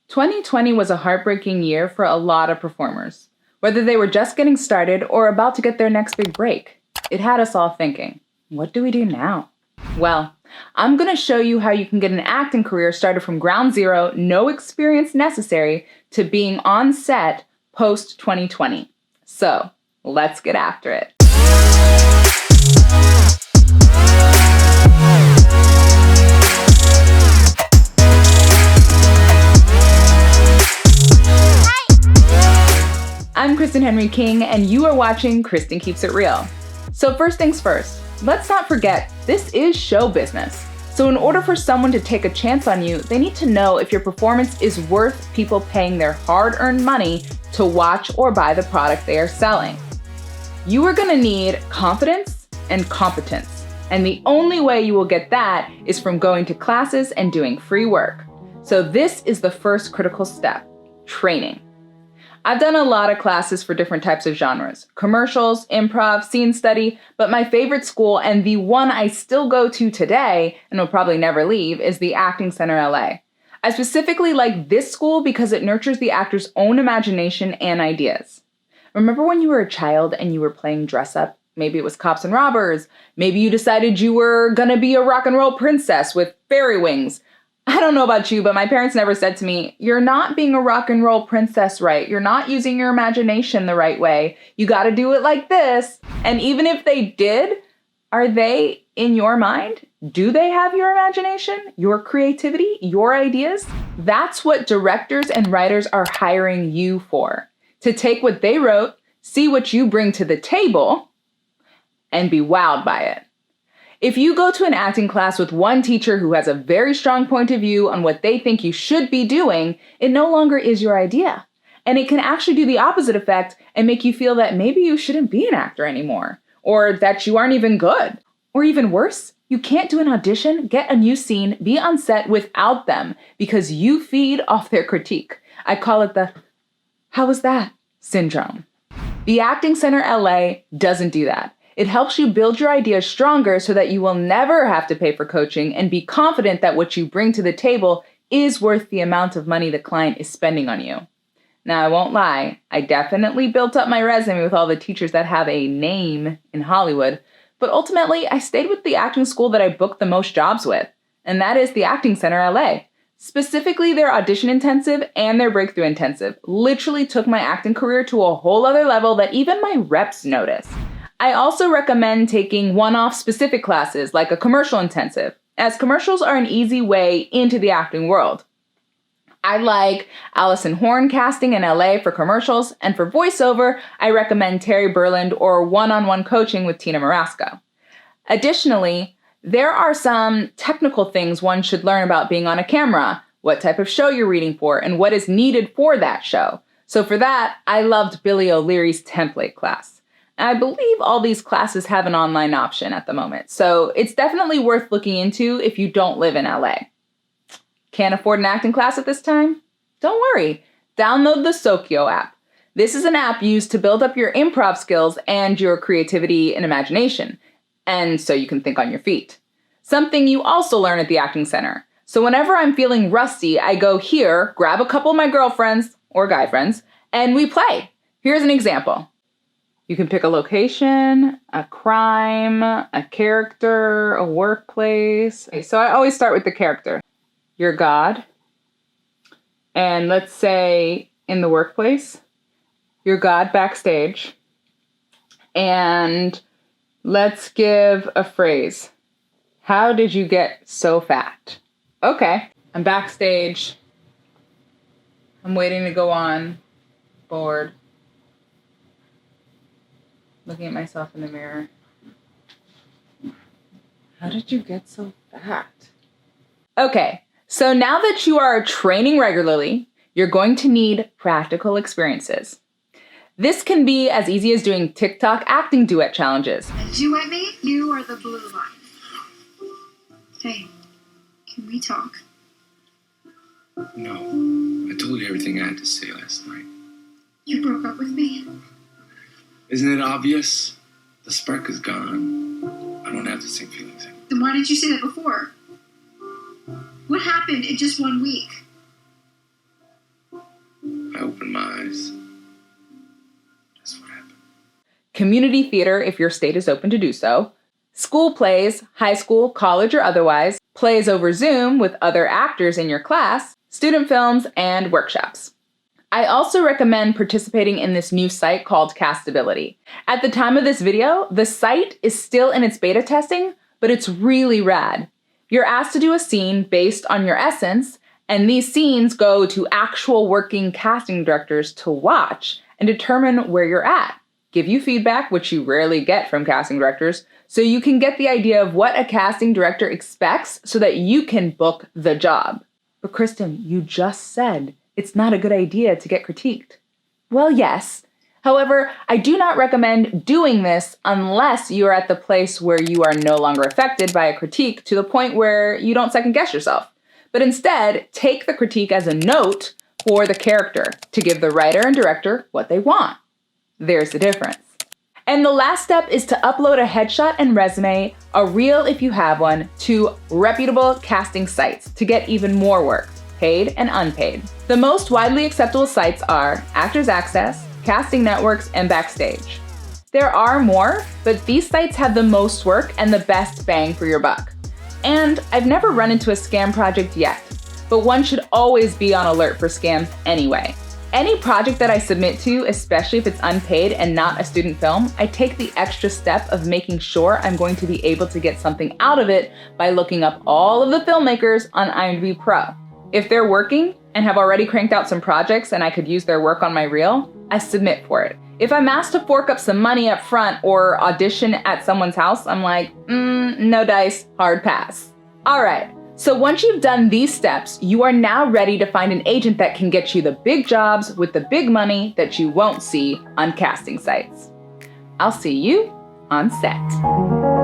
2020 was a heartbreaking year for a lot of performers. Whether they were just getting started or about to get their next big break, it had us all thinking, what do we do now? Well, I'm going to show you how you can get an acting career started from ground zero, no experience necessary, to being on set post-2020. So, let's get after it. I'm Kristen Henry King, and you are watching Kristen Keeps It Real. So first things first, let's not forget, this is show business. So in order for someone to take a chance on you, they need to know if your performance is worth people paying their hard-earned money to watch or buy the product they are selling. You are going to need confidence and competence. And the only way you will get that is from going to classes and doing free work. So this is the first critical step, training. I've done a lot of classes for different types of genres, commercials, improv, scene study, but my favorite school and the one I still go to today and will probably never leave is the Acting Center LA. I specifically like this school because it nurtures the actor's own imagination and ideas. Remember when you were a child and you were playing dress up? Maybe it was cops and robbers. Maybe you decided you were gonna be a rock and roll princess with fairy wings. I don't know about you, but my parents never said to me, you're not being a rock and roll princess right. You're not using your imagination the right way. You got to do it like this. And even if they did, are they in your mind? Do they have your imagination, your creativity, your ideas? That's what directors and writers are hiring you for. To take what they wrote, see what you bring to the table, and be wowed by it. If you go to an acting class with one teacher who has a very strong point of view on what they think you should be doing, it no longer is your idea. And it can actually do the opposite effect and make you feel that maybe you shouldn't be an actor anymore, or that you aren't even good. Or even worse, you can't do an audition, get a new scene, be on set without them because you feed off their critique. I call it the, how was that syndrome. The Acting Center LA doesn't do that. It helps you build your ideas stronger so that you will never have to pay for coaching and be confident that what you bring to the table is worth the amount of money the client is spending on you. Now, I won't lie, I definitely built up my resume with all the teachers that have a name in Hollywood, but ultimately I stayed with the acting school that I booked the most jobs with, and that is the Acting Center LA. Specifically, their audition intensive and their breakthrough intensive literally took my acting career to a whole other level that even my reps noticed. I also recommend taking one-off specific classes like a commercial intensive, as commercials are an easy way into the acting world. I like Allison Horn casting in LA for commercials, and for voiceover, I recommend Terry Berland or one-on-one coaching with Tina Marasco. Additionally, there are some technical things one should learn about being on a camera, what type of show you're reading for, and what is needed for that show. So for that, I loved Billy O'Leary's template class. I believe all these classes have an online option at the moment, so it's definitely worth looking into if you don't live in LA. Can't afford an acting class at this time? Don't worry, download the Sokyo app. This is an app used to build up your improv skills and your creativity and imagination, and so you can think on your feet. Something you also learn at the Acting Center. So whenever I'm feeling rusty, I go here, grab a couple of my girlfriends, or guy friends, and we play. Here's an example. You can pick a location, a crime, a character, a workplace. Okay, so I always start with the character. You're God. And let's say in the workplace, you're God backstage. And let's give a phrase. How did you get so fat? Okay, I'm backstage. I'm waiting to go on. Bored. Looking at myself in the mirror. How did you get so fat? Okay, so now that you are training regularly, you're going to need practical experiences. This can be as easy as doing TikTok acting duet challenges. Duet me? You are the blue line. Hey, can we talk? No, I told you everything I had to say last night. You broke up with me? Isn't it obvious? The spark is gone. I don't have the same feelings anymore. Then why didn't you say that before? What happened in just 1 week? lives. That's what happened. Community theater, if your state is open to do so. School plays, high school, college, or otherwise. Plays over Zoom with other actors in your class. Student films, and workshops. I also recommend participating in this new site called Castability. At the time of this video, the site is still in its beta testing, but it's really rad. You're asked to do a scene based on your essence, and these scenes go to actual working casting directors to watch and determine where you're at, give you feedback, which you rarely get from casting directors, so you can get the idea of what a casting director expects so that you can book the job. But Kristen, you just said it's not a good idea to get critiqued. Well, yes. However, I do not recommend doing this unless you are at the place where you are no longer affected by a critique to the point where you don't second guess yourself. But instead, take the critique as a note for the character to give the writer and director what they want. There's the difference. And the last step is to upload a headshot and resume, a reel if you have one, to reputable casting sites to get even more work, paid and unpaid. The most widely acceptable sites are Actors Access, Casting Networks, and Backstage. There are more, but these sites have the most work and the best bang for your buck. And I've never run into a scam project yet, but one should always be on alert for scams anyway. Any project that I submit to, especially if it's unpaid and not a student film, I take the extra step of making sure I'm going to be able to get something out of it by looking up all of the filmmakers on IMDb Pro. If they're working and have already cranked out some projects and I could use their work on my reel, I submit for it. If I'm asked to fork up some money up front or audition at someone's house, I'm like, no dice, hard pass. All right. So once you've done these steps, you are now ready to find an agent that can get you the big jobs with the big money that you won't see on casting sites. I'll see you on set.